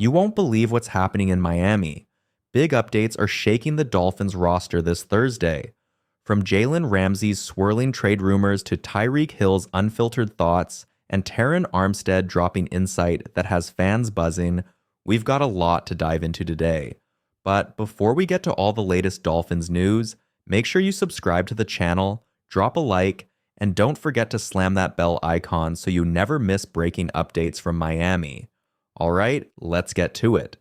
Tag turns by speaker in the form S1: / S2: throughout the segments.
S1: You won't believe what's happening in Miami. Big updates are shaking the Dolphins roster this Thursday. From Jalen Ramsey's swirling trade rumors to Tyreek Hill's unfiltered thoughts and Terran Armstead dropping insight that has fans buzzing, we've got a lot to dive into today. But before we get to all the latest Dolphins news, make sure you subscribe to the channel, drop a like, and don't forget to slam that bell icon so you never miss breaking updates from Miami. All right, let's get to it.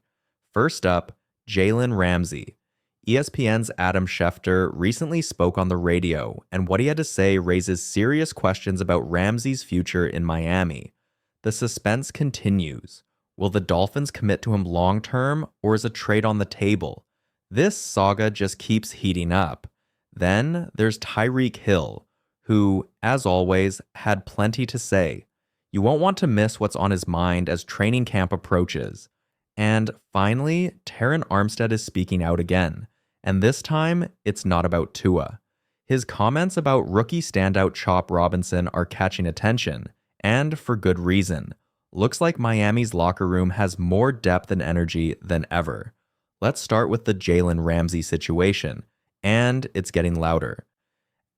S1: First up, Jalen Ramsey. ESPN's Adam Schefter recently spoke on the radio, and what he had to say raises serious questions about Ramsey's future in Miami. The suspense continues. Will the Dolphins commit to him long-term, or is a trade on the table? This saga just keeps heating up. Then there's Tyreek Hill, who, as always, had plenty to say. You won't want to miss what's on his mind as training camp approaches. And finally, Terran Armstead is speaking out again. And this time, it's not about Tua. His comments about rookie standout Chop Robinson are catching attention, and for good reason. Looks like Miami's locker room has more depth and energy than ever. Let's start with the Jalen Ramsey situation, and it's getting louder.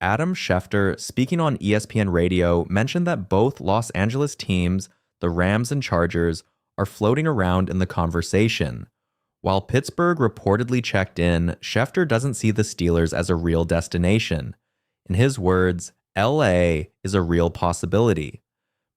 S1: Adam Schefter, speaking on ESPN Radio, mentioned that both Los Angeles teams, the Rams and Chargers, are floating around in the conversation. While Pittsburgh reportedly checked in, Schefter doesn't see the Steelers as a real destination. In his words, LA is a real possibility.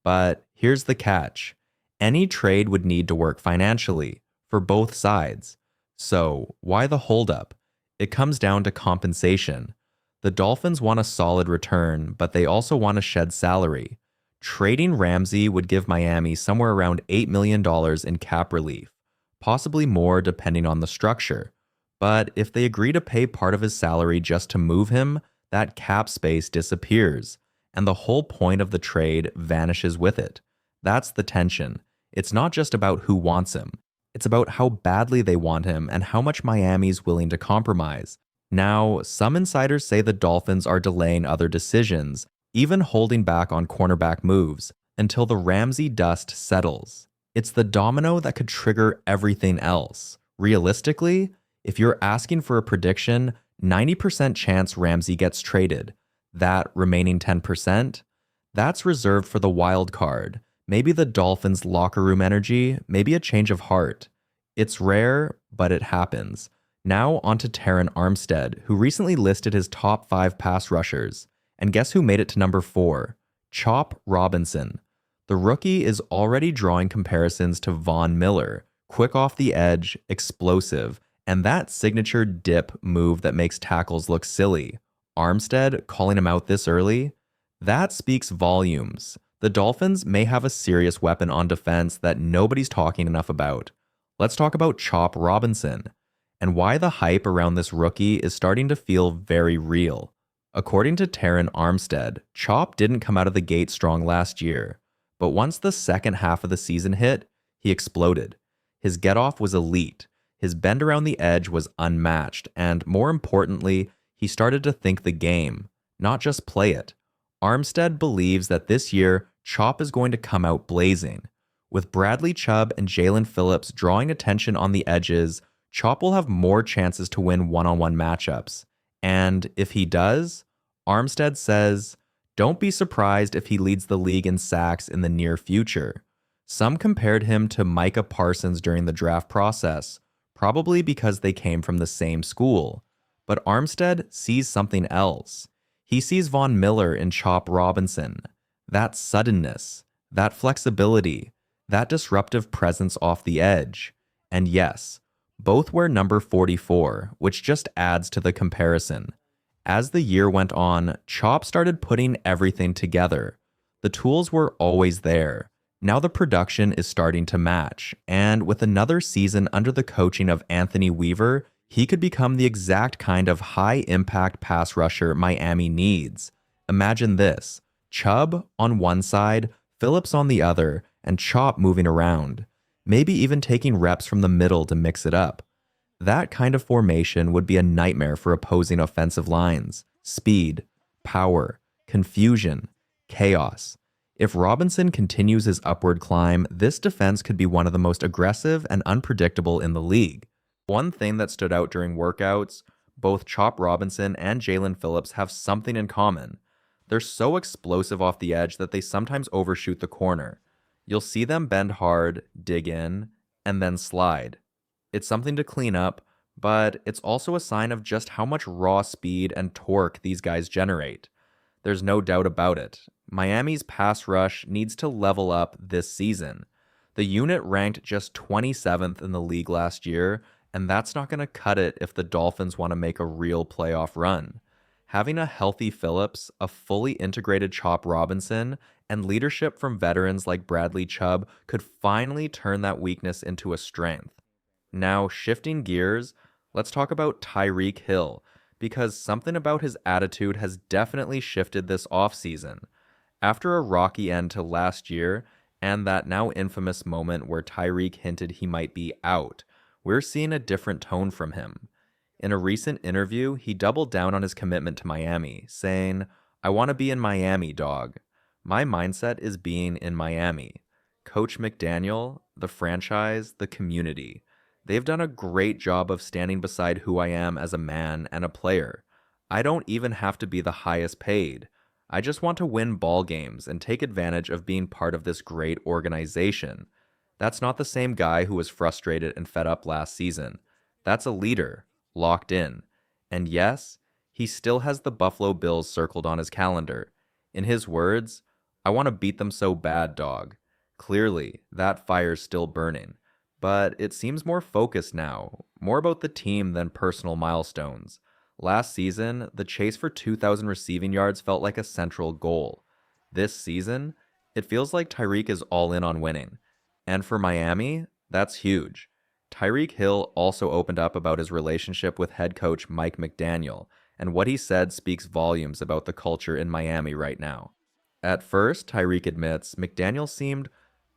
S1: But here's the catch. Any trade would need to work financially, for both sides. So, why the holdup? It comes down to compensation. The Dolphins want a solid return, but they also want to shed salary. Trading Ramsey would give Miami somewhere around $8 million in cap relief, possibly more depending on the structure. But if they agree to pay part of his salary just to move him, that cap space disappears, and the whole point of the trade vanishes with it. That's the tension. It's not just about who wants him. It's about how badly they want him and how much Miami's willing to compromise. Now, some insiders say the Dolphins are delaying other decisions, even holding back on cornerback moves, until the Ramsey dust settles. It's the domino that could trigger everything else. Realistically, if you're asking for a prediction, 90% chance Ramsey gets traded. That remaining 10%, that's reserved for the wild card. Maybe the Dolphins' locker room energy, maybe a change of heart. It's rare, but it happens. Now onto Terran Armstead, who recently listed his top 5 pass rushers. And guess who made it to number 4? Chop Robinson. The rookie is already drawing comparisons to Von Miller, quick off the edge, explosive, and that signature dip move that makes tackles look silly. Armstead calling him out this early? That speaks volumes. The Dolphins may have a serious weapon on defense that nobody's talking enough about. Let's talk about Chop Robinson, and why the hype around this rookie is starting to feel very real. According to Terran Armstead, Chop didn't come out of the gate strong last year, but once the second half of the season hit, he exploded. His get-off was elite, his bend around the edge was unmatched, and more importantly, he started to think the game, not just play it. Armstead believes that this year, Chop is going to come out blazing. With Bradley Chubb and Jaelan Phillips drawing attention on the edges, Chop will have more chances to win one-on-one matchups. And if he does, Armstead says, don't be surprised if he leads the league in sacks in the near future. Some compared him to Micah Parsons during the draft process, probably because they came from the same school. But Armstead sees something else. He sees Von Miller in Chop Robinson. That suddenness, that flexibility, that disruptive presence off the edge. And yes, both wear number 44, which just adds to the comparison. As the year went on, Chop started putting everything together. The tools were always there. Now the production is starting to match, and with another season under the coaching of Anthony Weaver, he could become the exact kind of high-impact pass rusher Miami needs. Imagine this: Chubb on one side, Phillips on the other, and Chop moving around. Maybe even taking reps from the middle to mix it up. That kind of formation would be a nightmare for opposing offensive lines. Speed, power, confusion, chaos. If Robinson continues his upward climb, this defense could be one of the most aggressive and unpredictable in the league. One thing that stood out during workouts, both Chop Robinson and Jaelan Phillips have something in common. They're so explosive off the edge that they sometimes overshoot the corner. You'll see them bend hard, dig in, and then slide. It's something to clean up, but it's also a sign of just how much raw speed and torque these guys generate. There's no doubt about it. Miami's pass rush needs to level up this season. The unit ranked just 27th in the league last year, and that's not going to cut it if the Dolphins want to make a real playoff run. Having a healthy Phillips, a fully integrated Chop Robinson, and leadership from veterans like Bradley Chubb could finally turn that weakness into a strength. Now, shifting gears, let's talk about Tyreek Hill, because something about his attitude has definitely shifted this offseason. After a rocky end to last year, and that now infamous moment where Tyreek hinted he might be out, we're seeing a different tone from him. In a recent interview, he doubled down on his commitment to Miami, saying, "I want to be in Miami, dog. My mindset is being in Miami. Coach McDaniel, the franchise, the community. They've done a great job of standing beside who I am as a man and a player. I don't even have to be the highest paid. I just want to win ball games and take advantage of being part of this great organization." That's not the same guy who was frustrated and fed up last season. That's a leader, locked in. And yes, he still has the Buffalo Bills circled on his calendar. In his words, "I want to beat them so bad, dog." Clearly, that fire's still burning. But it seems more focused now, more about the team than personal milestones. Last season, the chase for 2,000 receiving yards felt like a central goal. This season, it feels like Tyreek is all in on winning. And for Miami, that's huge. Tyreek Hill also opened up about his relationship with head coach Mike McDaniel, and what he said speaks volumes about the culture in Miami right now. At first, Tyreek admits, McDaniel seemed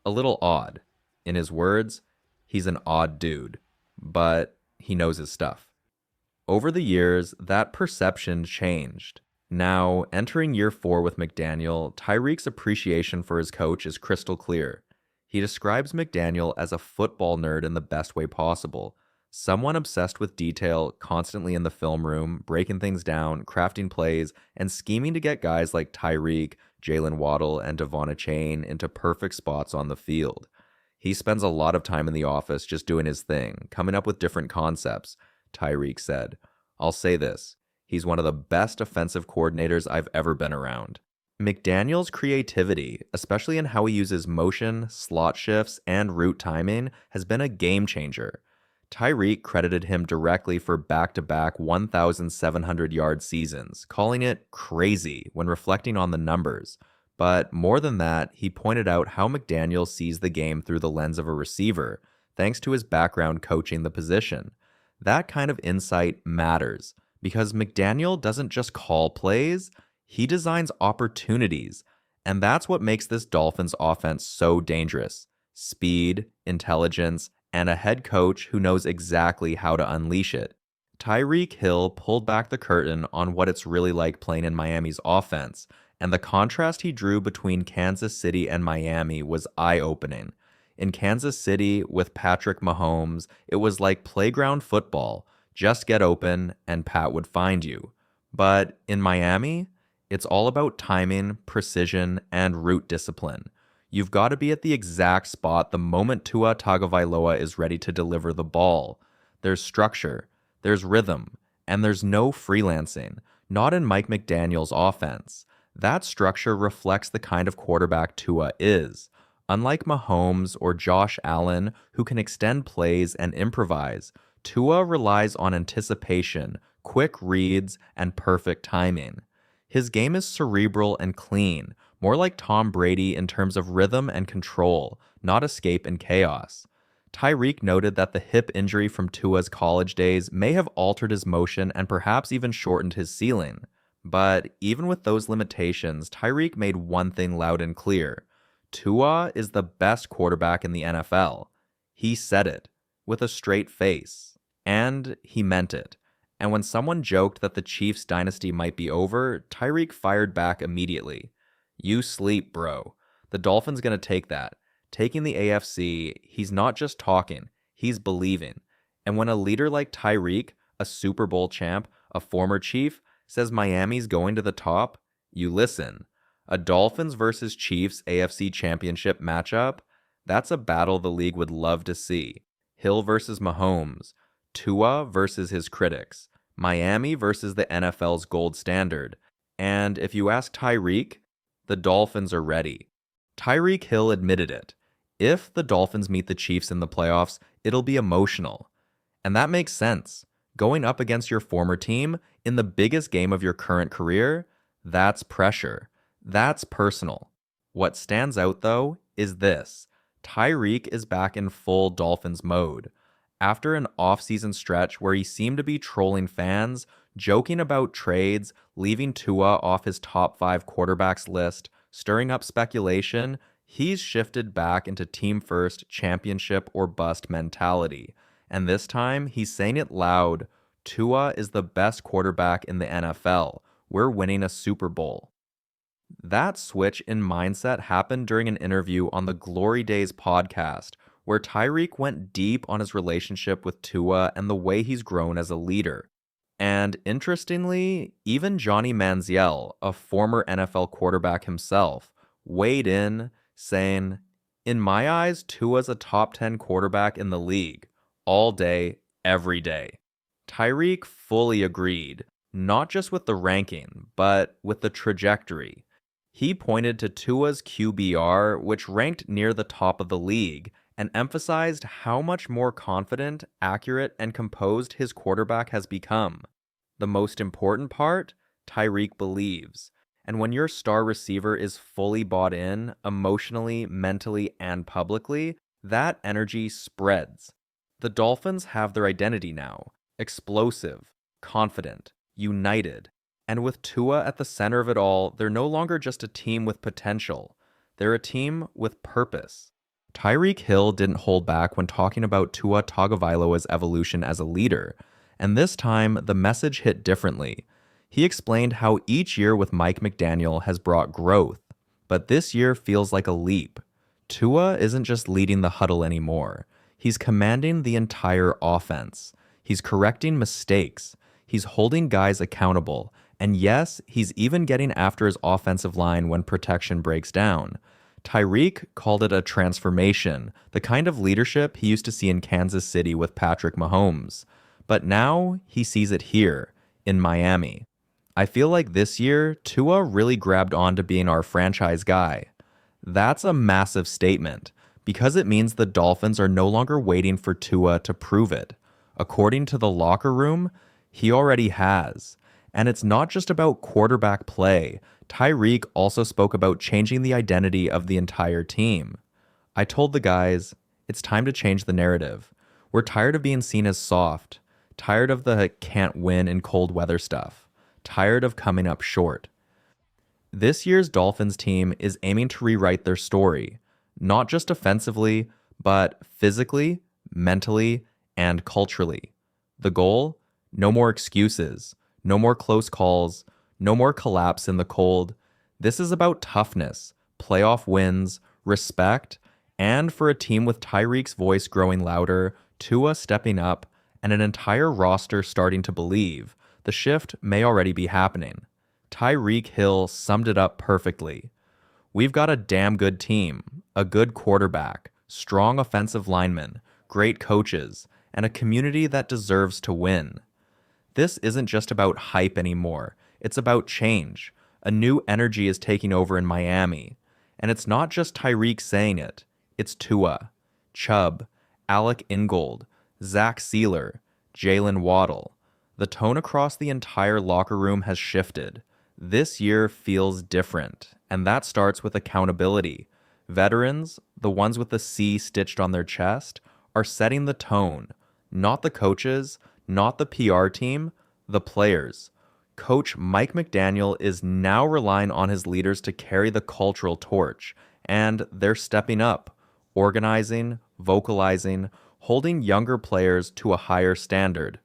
S1: a little odd. In his words, he's an odd dude, but he knows his stuff. Over the years, that perception changed. Now, entering year 4 with McDaniel, Tyreek's appreciation for his coach is crystal clear. He describes McDaniel as a football nerd in the best way possible, someone obsessed with detail, constantly in the film room, breaking things down, crafting plays, and scheming to get guys like Tyreek, Jalen Waddle, and Devon Achane into perfect spots on the field. He spends a lot of time in the office just doing his thing, coming up with different concepts, Tyreek said. "I'll say this, he's one of the best offensive coordinators I've ever been around." McDaniel's creativity, especially in how he uses motion, slot shifts, and route timing, has been a game changer. Tyreek credited him directly for back-to-back 1,700-yard seasons, calling it crazy when reflecting on the numbers. But more than that, he pointed out how McDaniel sees the game through the lens of a receiver, thanks to his background coaching the position. That kind of insight matters, because McDaniel doesn't just call plays, he designs opportunities, and that's what makes this Dolphins offense so dangerous. Speed, intelligence, and a head coach who knows exactly how to unleash it. Tyreek Hill pulled back the curtain on what it's really like playing in Miami's offense, and the contrast he drew between Kansas City and Miami was eye-opening. In Kansas City, with Patrick Mahomes, it was like playground football. Just get open, and Pat would find you. But in Miami, it's all about timing, precision, and route discipline. You've got to be at the exact spot the moment Tua Tagovailoa is ready to deliver the ball. There's structure, there's rhythm, and there's no freelancing, not in Mike McDaniel's offense. That structure reflects the kind of quarterback Tua is. Unlike Mahomes or Josh Allen, who can extend plays and improvise, Tua relies on anticipation, quick reads, and perfect timing. His game is cerebral and clean, more like Tom Brady in terms of rhythm and control, not escape and chaos. Tyreek noted that the hip injury from Tua's college days may have altered his motion and perhaps even shortened his ceiling. But even with those limitations, Tyreek made one thing loud and clear. Tua is the best quarterback in the NFL. He said it, with a straight face. And he meant it. And when someone joked that the Chiefs' dynasty might be over, Tyreek fired back immediately. "You sleep, bro. The Dolphins going to take that. Taking the AFC, he's not just talking, he's believing. And when a leader like Tyreek, a Super Bowl champ, a former Chief, says Miami's going to the top, you listen. A Dolphins versus Chiefs AFC Championship matchup, that's a battle the league would love to see. Hill versus Mahomes, Tua versus his critics, Miami versus the NFL's gold standard. And if you ask Tyreek, the Dolphins are ready. Tyreek Hill admitted it. If the Dolphins meet the Chiefs in the playoffs, it'll be emotional. And that makes sense. Going up against your former team in the biggest game of your current career, that's pressure. That's personal. What stands out, though, is this. Tyreek is back in full Dolphins mode. After an off-season stretch where he seemed to be trolling fans, joking about trades, leaving Tua off his top 5 quarterbacks list, stirring up speculation, he's shifted back into team-first, championship or bust mentality. And this time, he's saying it loud, Tua is the best quarterback in the NFL. We're winning a Super Bowl. That switch in mindset happened during an interview on the Glory Days podcast, where Tyreek went deep on his relationship with Tua and the way he's grown as a leader. And interestingly, even Johnny Manziel, a former NFL quarterback himself, weighed in, saying, "In my eyes, Tua's a top 10 quarterback in the league, all day, every day." Tyreek fully agreed, not just with the ranking, but with the trajectory. He pointed to Tua's QBR, which ranked near the top of the league, and emphasized how much more confident, accurate, and composed his quarterback has become. The most important part, Tyreek believes. And when your star receiver is fully bought in, emotionally, mentally, and publicly, that energy spreads. The Dolphins have their identity now. Explosive, confident, united. And with Tua at the center of it all, they're no longer just a team with potential. They're a team with purpose. Tyreek Hill didn't hold back when talking about Tua Tagovailoa's evolution as a leader, and this time the message hit differently. He explained how each year with Mike McDaniel has brought growth, but this year feels like a leap. Tua isn't just leading the huddle anymore. He's commanding the entire offense. He's correcting mistakes. He's holding guys accountable. And yes, he's even getting after his offensive line when protection breaks down. Tyreek called it a transformation, the kind of leadership he used to see in Kansas City with Patrick Mahomes. But now he sees it here, in Miami. I feel like this year, Tua really grabbed on to being our franchise guy. That's a massive statement, because it means the Dolphins are no longer waiting for Tua to prove it. According to the locker room, he already has. And it's not just about quarterback play. Tyreek also spoke about changing the identity of the entire team. I told the guys, it's time to change the narrative. We're tired of being seen as soft, tired of the can't win in cold weather stuff, tired of coming up short. This year's Dolphins team is aiming to rewrite their story, not just offensively, but physically, mentally, and culturally. The goal? No more excuses. No more close calls, no more collapse in the cold. This is about toughness, playoff wins, respect, and for a team with Tyreek's voice growing louder, Tua stepping up, and an entire roster starting to believe, the shift may already be happening. Tyreek Hill summed it up perfectly. We've got a damn good team, a good quarterback, strong offensive linemen, great coaches, and a community that deserves to win. This isn't just about hype anymore. It's about change. A new energy is taking over in Miami. And it's not just Tyreek saying it. It's Tua, Chubb, Alec Ingold, Zach Sealer, Jalen Waddle. The tone across the entire locker room has shifted. This year feels different, and that starts with accountability. Veterans, the ones with the C stitched on their chest, are setting the tone, not the coaches, not the PR team, the players. Coach Mike McDaniel is now relying on his leaders to carry the cultural torch, and they're stepping up, organizing, vocalizing, holding younger players to a higher standard.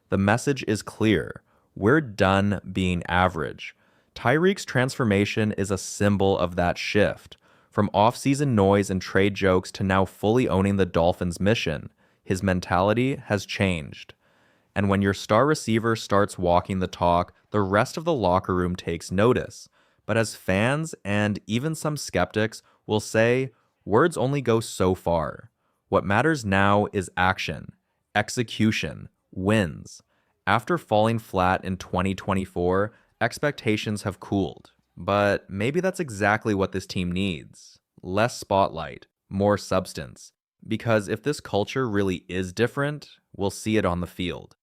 S1: The message is clear. We're done being average. Tyreek's transformation is a symbol of that shift. From off-season noise and trade jokes to now fully owning the Dolphins' mission, his mentality has changed. And when your star receiver starts walking the talk, the rest of the locker room takes notice. But as fans and even some skeptics will say, words only go so far. What matters now is action, execution, wins. After falling flat in 2024, expectations have cooled. But maybe that's exactly what this team needs. Less spotlight, more substance. Because if this culture really is different, we'll see it on the field.